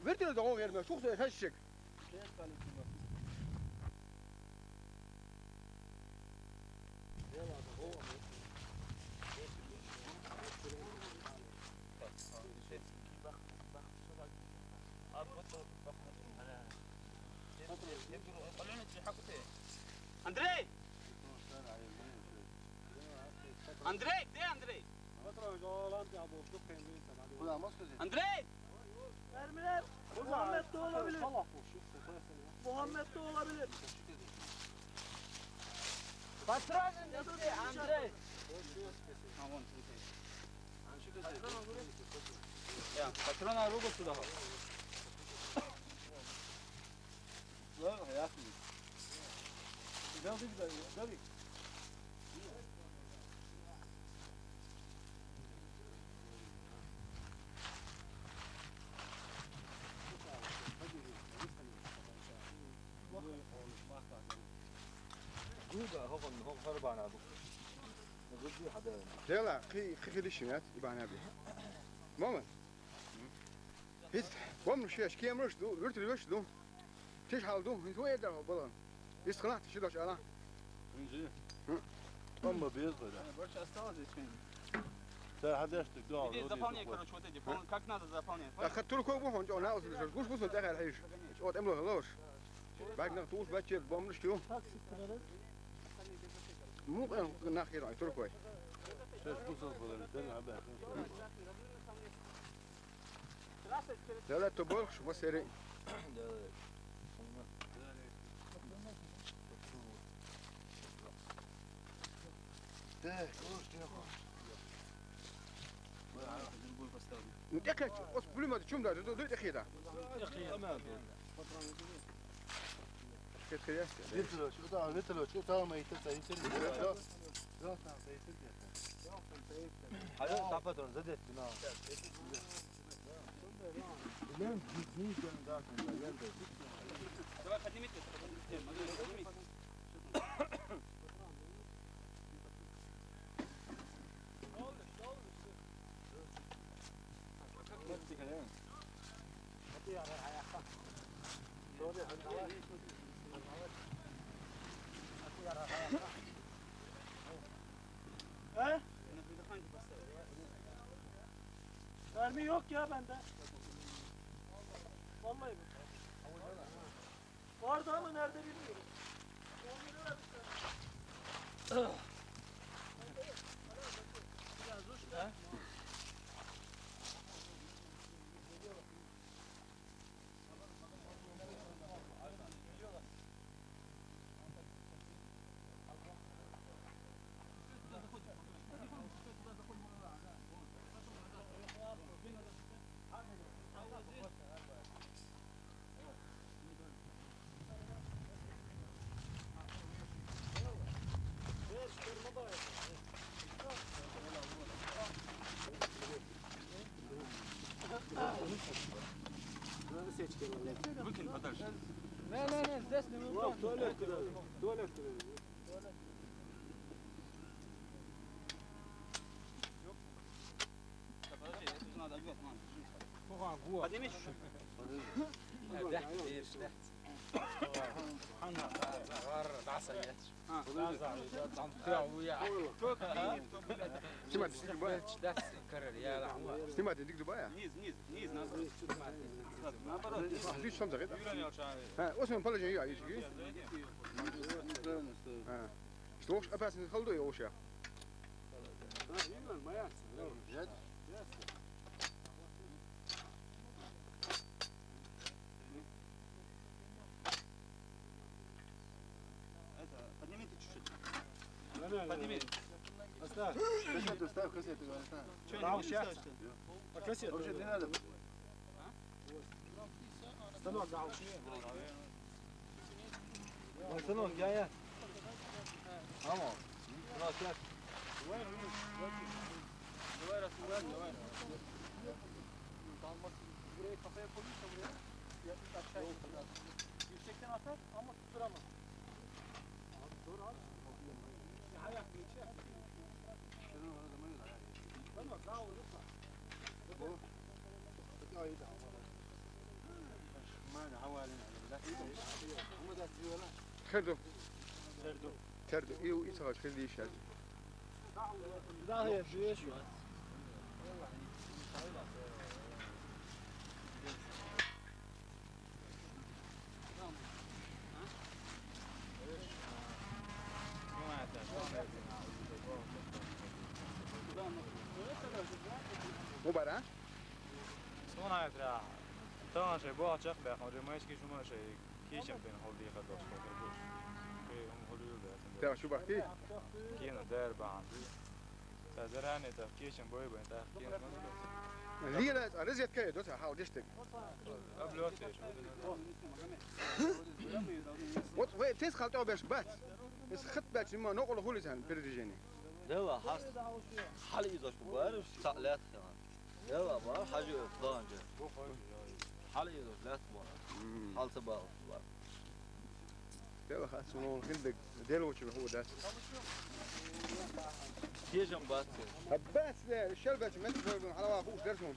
Vertene de on vermiyor. Çok da taşacak. Andrei! Andrei! De Andrei! Andrei! Mermiler Muhammed de olabilir. Muhammed de olabilir. Patronun işte Andrei! Ya, patrona rugo su daha. Lan hayatım. Tabii. لا خي ليشينات يبان ابي ماما هيت بوم شيش كيم رش دو ورت رش دو تيش حال دو هو يدر بالان يسخنات شدوش انا انزين اما بيزغل Больше осталось здесь что-нибудь? Да, хадашты, да. Иди заполняй, короче, вот эти. Как надо заполнять? اخذت له كوب هون جو ناوس مش بس دخل حيش شوت امله لوش بعد نقطوش باتشير بوم نشتو مو ناخير اي تركوي Сейчас пусал подожди, عباد. لا تبولش شو سري Да, слушай, متأكد أص بلومة شو مدار دو أخيرا كيف خياس شو ترى ما يتسع يتسع لا حاجة تعبتون زدت بنا اليوم جديد كان ذاك Давай поднимите. He? Mermi yok ya bende. Vallahi mi? Vardı ama nerede bilmiyorum. Выкинь подальше. Ne, здесь не можно. Tuvalet tuvalet Подожди, это же надо обвет, надо. Подними чуть-чуть. سمعت ديك دبي سمعت ديك دبي Низ, надо. Наоборот. ليش شمس غير ها اسمه بلجن يا يجي شتوش اباس نخلدو يا وشا Поднимите чуть-чуть. لا Подними. استاذ كسيت استاذ كسيت Что, не ставишь? كسيت وش هذا Stanok dağıl şuraya. Stanok gel. Tamam. Bırak gel. Давай рассылай, давай. Buraya kafaya koyunca buraya yakın aşağı biraz. Yüksekten atar ama tutturamaz. Abi dur abi. Ya ayak geçer. Tamam daha olursa. خردو تردو إيو إيسا خردي شاد Dahi büyüyor şu an. مباراة Sonra efter tamam şey bu açık be. Hadi mayıs ki şuna şey kişim ben holdi kadar sonra bu. Oluyor da. ترى شو بحكي Kino der bandi. Tazarane ta kişim boy ben ta kino. ليلة رزيت كاي دوتها حاول يشتك قبل وقت ايش وين تسخل تو باش بات بس خط باش ما نقول هو لسان بردجيني دوا حس حل إذا شو بعرف سألات كمان دوا بار حاجة ضانجة حل إذا لا تبغى حل سباق تبا خاص نقول خندق ديلو شو هو داس كيف جنبات هبات الشلبة ما تقول على واقف درسهم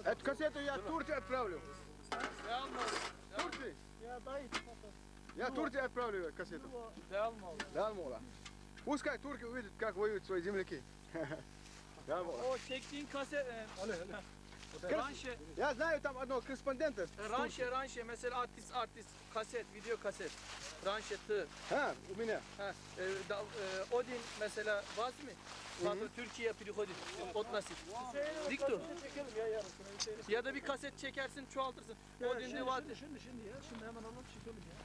اتكسيتو يا تورتي اتبراولو تورتي Ya dayı. يا تورتي اتبراولو كاسيتو Devam mı oldu? لا الموضوع وسكاي تركي ويد كاك ويد سوي زملكي لا الموضوع O çektiğin kaset... Ranşe, يا знаю там одно корреспондента ranşe mesela artist, kaset, video kaset. Ranşe tığ. ها ومنها Ha, Odin mesela var mı? Patro Türkiye Prihodin, Otnasit. Dikto. Ya da bir kaset çekersin, çoğaltırsın. Odin'de var. Şimdi ya. Şimdi hemen alıp çıkalım ya.